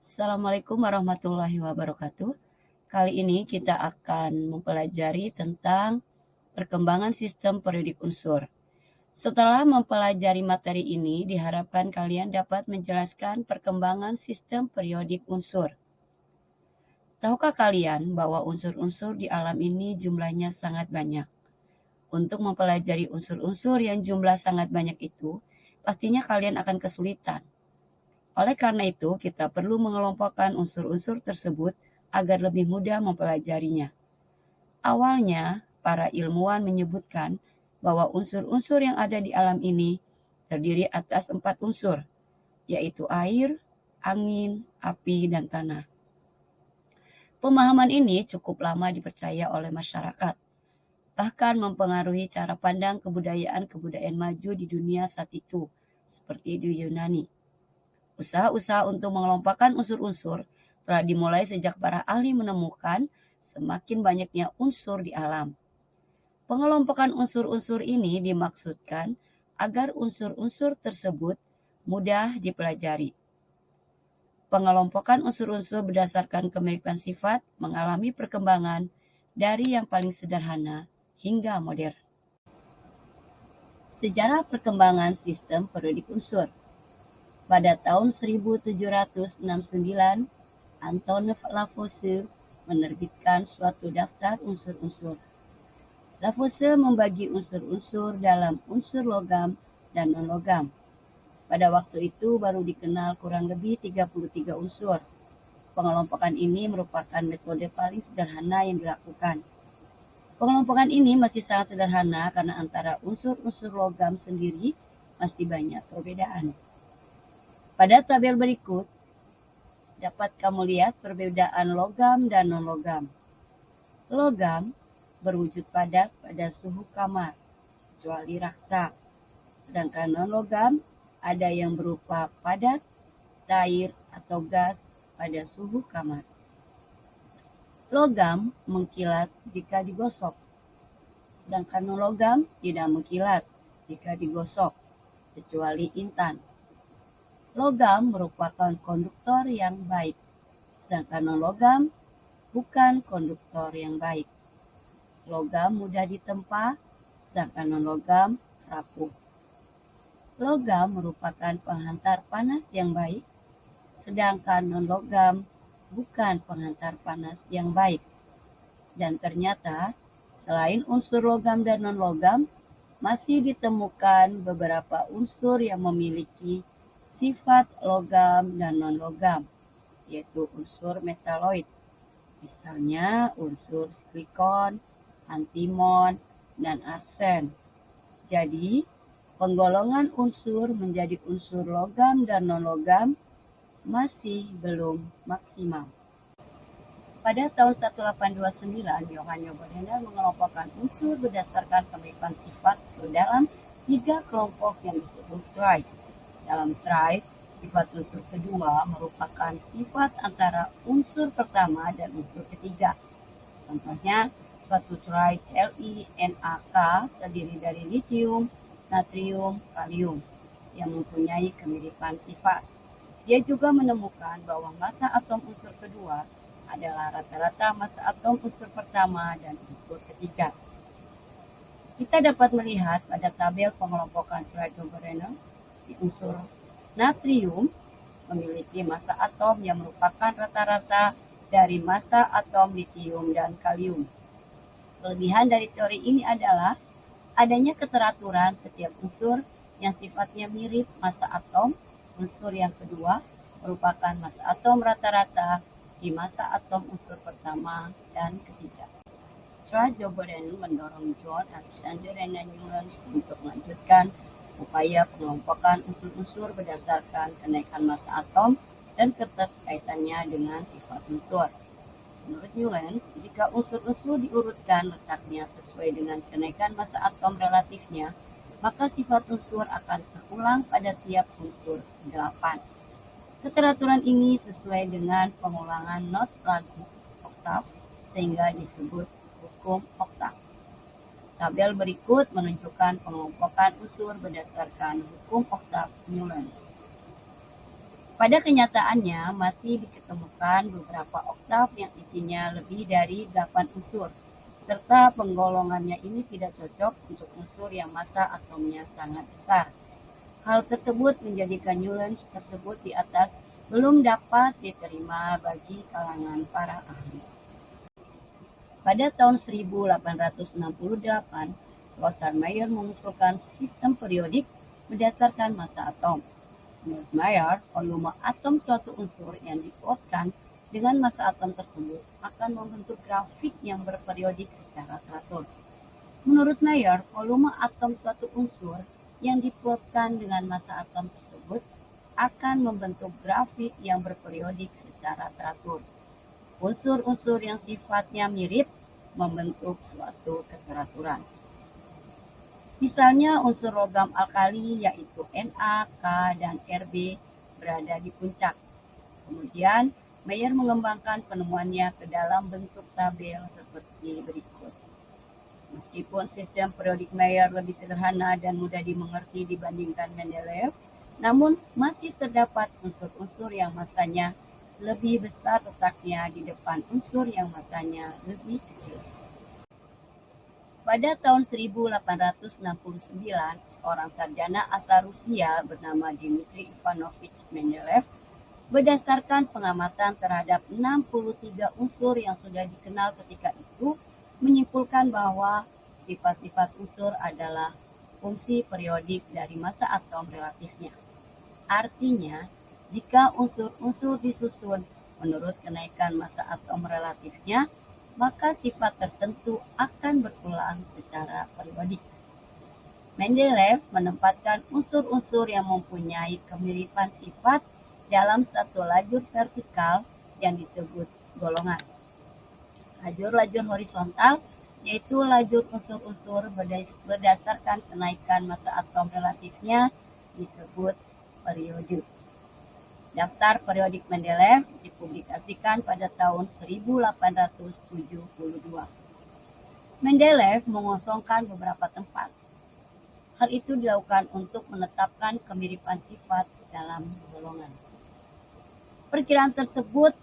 Assalamualaikum warahmatullahi wabarakatuh. Kali ini kita akan mempelajari tentang perkembangan sistem periodik unsur. Setelah mempelajari materi ini, diharapkan kalian dapat menjelaskan perkembangan sistem periodik unsur. Tahukah kalian bahwa unsur-unsur di alam ini jumlahnya sangat banyak? Untuk mempelajari unsur-unsur yang jumlah sangat banyak itu, pastinya kalian akan kesulitan. Oleh karena itu, kita perlu mengelompokkan unsur-unsur tersebut agar lebih mudah mempelajarinya. Awalnya, para ilmuwan menyebutkan bahwa unsur-unsur yang ada di alam ini terdiri atas 4 unsur, yaitu air, angin, api, dan tanah. Pemahaman ini cukup lama dipercaya oleh masyarakat, bahkan mempengaruhi cara pandang kebudayaan-kebudayaan maju di dunia saat itu, seperti di Yunani. Usaha-usaha untuk mengelompokkan unsur-unsur telah dimulai sejak para ahli menemukan semakin banyaknya unsur di alam. Pengelompokan unsur-unsur ini dimaksudkan agar unsur-unsur tersebut mudah dipelajari. Pengelompokan unsur-unsur berdasarkan kemiripan sifat mengalami perkembangan dari yang paling sederhana hingga modern. Sejarah perkembangan sistem periodik unsur. Pada tahun 1769, Antoine Lavoisier menerbitkan suatu daftar unsur-unsur. Lavoisier membagi unsur-unsur dalam unsur logam dan non-logam. Pada waktu itu baru dikenal kurang lebih 33 unsur. Pengelompokan ini merupakan metode paling sederhana yang dilakukan. Pengelompokan ini masih sangat sederhana karena antara unsur-unsur logam sendiri masih banyak perbedaan. Pada tabel berikut, dapat kamu lihat perbedaan logam dan non-logam. Logam berwujud padat pada suhu kamar, kecuali raksa. Sedangkan non-logam ada yang berupa padat, cair, atau gas pada suhu kamar. Logam mengkilat jika digosok, sedangkan non-logam tidak mengkilat jika digosok, kecuali intan. Logam merupakan konduktor yang baik, sedangkan non-logam bukan konduktor yang baik. Logam mudah ditempa, sedangkan non-logam rapuh. Logam merupakan penghantar panas yang baik, sedangkan non-logam bukan penghantar panas yang baik. Dan ternyata, selain unsur logam dan non-logam, masih ditemukan beberapa unsur yang memiliki sifat logam dan non-logam, yaitu unsur metaloid. Misalnya unsur silikon, antimon, dan arsen. Jadi, penggolongan unsur menjadi unsur logam dan non-logam masih belum maksimal. Pada tahun 1829, Johann Bernoulli mengelompokkan unsur berdasarkan kemiripan sifat ke dalam 3 kelompok yang disebut triad. Dalam triad, sifat unsur kedua merupakan sifat antara unsur pertama dan unsur ketiga. Contohnya, suatu triad LiNaK terdiri dari litium, natrium, kalium yang mempunyai kemiripan sifat. Dia juga menemukan bahwa massa atom unsur kedua adalah rata-rata massa atom unsur pertama dan unsur ketiga. Kita dapat melihat pada tabel pengelompokan triad Bernoulli di unsur natrium memiliki massa atom yang merupakan rata-rata dari massa atom litium dan kalium. Kelebihan dari teori ini adalah adanya keteraturan setiap unsur yang sifatnya mirip massa atom. Unsur yang kedua merupakan massa atom rata-rata di massa atom unsur pertama dan ketiga. Triad Bernoulli mendorong John Alexander Renan Newlands untuk melanjutkan upaya pengelompokan unsur-unsur berdasarkan kenaikan massa atom dan keterkaitannya dengan sifat unsur. Menurut Newlands, jika unsur-unsur diurutkan letaknya sesuai dengan kenaikan massa atom relatifnya, maka sifat unsur akan terulang pada tiap unsur 8. Keteraturan ini sesuai dengan pengulangan not lagu oktav, sehingga disebut hukum oktav. Tabel berikut menunjukkan pengelompokan unsur berdasarkan hukum oktav Newlands. Pada kenyataannya, masih diketemukan beberapa oktav yang isinya lebih dari 8 unsur, serta penggolongannya ini tidak cocok untuk unsur yang massa atomnya sangat besar. Hal tersebut menjadikan Newlands tersebut di atas belum dapat diterima bagi kalangan para ahli. Pada tahun 1868, Lothar Meyer mengusulkan sistem periodik berdasarkan massa atom. Menurut Meyer, volume atom suatu unsur yang diplotkan dengan massa atom tersebut akan membentuk grafik yang berperiodik secara teratur. Menurut Meyer, volume atom suatu unsur yang diplotkan dengan massa atom tersebut akan membentuk grafik yang berperiodik secara teratur. Unsur-unsur yang sifatnya mirip membentuk suatu keteraturan. Misalnya unsur logam alkali yaitu Na, K, dan Rb berada di puncak. Kemudian Meyer mengembangkan penemuannya ke dalam bentuk tabel seperti berikut. Meskipun sistem periodik Meyer lebih sederhana dan mudah dimengerti dibandingkan Mendeleev, namun masih terdapat unsur-unsur yang massanya lebih besar letaknya di depan unsur yang massanya lebih kecil. Pada tahun 1869, seorang sarjana asal Rusia bernama Dmitri Ivanovich Mendeleev berdasarkan pengamatan terhadap 63 unsur yang sudah dikenal ketika itu menyimpulkan bahwa sifat-sifat unsur adalah fungsi periodik dari massa atom relatifnya. Artinya, jika unsur-unsur disusun menurut kenaikan massa atom relatifnya, maka sifat tertentu akan berulang secara periodik. Mendeleev menempatkan unsur-unsur yang mempunyai kemiripan sifat dalam satu lajur vertikal yang disebut golongan. Lajur-lajur horizontal yaitu lajur unsur-unsur berdasarkan kenaikan massa atom relatifnya disebut periode. Daftar periodik Mendeleev dipublikasikan pada tahun 1872. Mendeleev mengosongkan beberapa tempat. Hal itu dilakukan untuk menetapkan kemiripan sifat dalam golongan. Perkiraan tersebut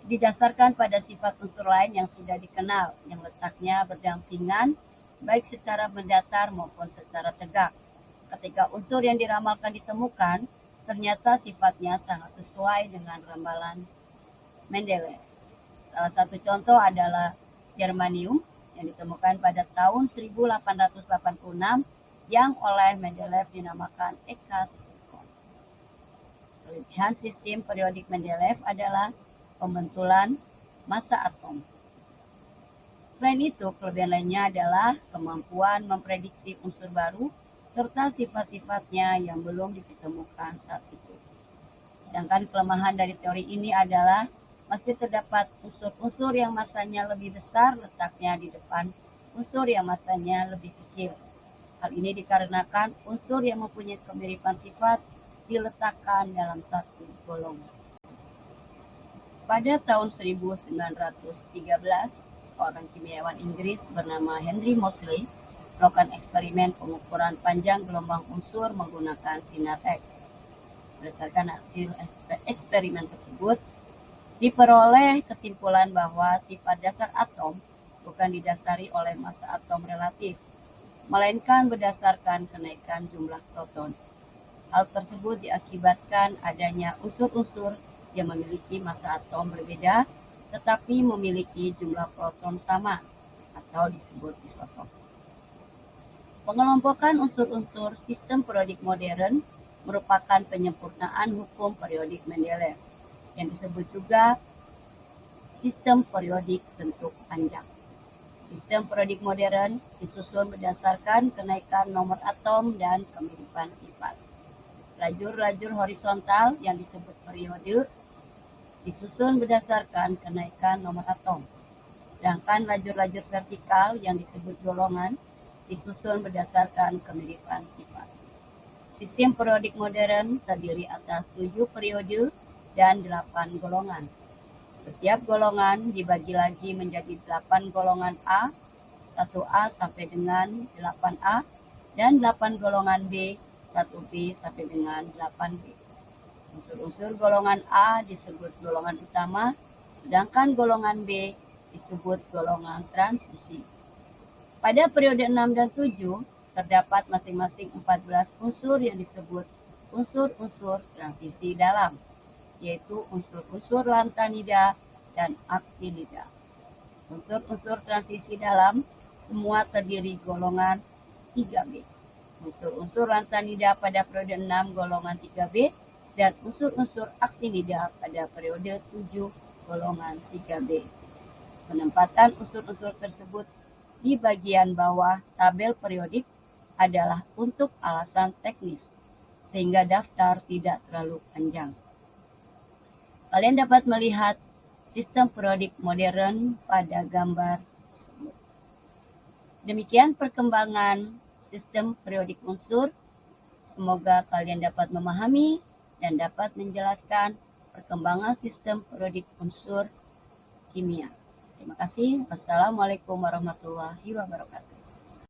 didasarkan pada sifat unsur lain yang sudah dikenal, yang letaknya berdampingan, baik secara mendatar maupun secara tegak. Ketika unsur yang diramalkan ditemukan, ternyata sifatnya sangat sesuai dengan ramalan Mendeleev. Salah satu contoh adalah germanium yang ditemukan pada tahun 1886 yang oleh Mendeleev dinamakan ekas. Kelebihan sistem periodik Mendeleev adalah pembentulan massa atom. Selain itu, kelebihan lainnya adalah kemampuan memprediksi unsur baru serta sifat-sifatnya yang belum ditemukan saat itu. Sedangkan kelemahan dari teori ini adalah masih terdapat unsur-unsur yang massanya lebih besar letaknya di depan unsur yang massanya lebih kecil. Hal ini dikarenakan unsur yang mempunyai kemiripan sifat diletakkan dalam satu golongan. Pada tahun 1913, seorang kimiawan Inggris bernama Henry Moseley melakukan eksperimen pengukuran panjang gelombang unsur menggunakan sinar X. Berdasarkan hasil eksperimen tersebut, diperoleh kesimpulan bahwa sifat dasar atom bukan didasari oleh massa atom relatif, melainkan berdasarkan kenaikan jumlah proton. Hal tersebut diakibatkan adanya unsur-unsur yang memiliki massa atom berbeda tetapi memiliki jumlah proton sama atau disebut isotop. Pengelompokan unsur-unsur sistem periodik modern merupakan penyempurnaan hukum periodik Mendeleev yang disebut juga sistem periodik bentuk panjang. Sistem periodik modern disusun berdasarkan kenaikan nomor atom dan kemiripan sifat. Lajur-lajur horizontal yang disebut periode disusun berdasarkan kenaikan nomor atom. Sedangkan lajur-lajur vertikal yang disebut golongan disusun berdasarkan kemiripan sifat. Sistem periodik modern terdiri atas 7 periode dan 8 golongan. Setiap golongan dibagi lagi menjadi 8 golongan A, 1A sampai dengan 8A, dan 8 golongan B, 1B sampai dengan 8B. Unsur-unsur golongan A disebut golongan utama, sedangkan golongan B disebut golongan transisi. Pada periode 6 dan 7, terdapat masing-masing 14 unsur yang disebut unsur-unsur transisi dalam, yaitu unsur-unsur lantanida dan aktinida. Unsur-unsur transisi dalam semua terdiri golongan 3B. Unsur-unsur lantanida pada periode 6 golongan 3B dan unsur-unsur aktinida pada periode 7 golongan 3B. Penempatan unsur-unsur tersebut di bagian bawah tabel periodik adalah untuk alasan teknis, sehingga daftar tidak terlalu panjang. Kalian dapat melihat sistem periodik modern pada gambar tersebut. Demikian perkembangan sistem periodik unsur. Semoga kalian dapat memahami dan dapat menjelaskan perkembangan sistem periodik unsur kimia. Terima kasih. Wassalamualaikum warahmatullahi wabarakatuh.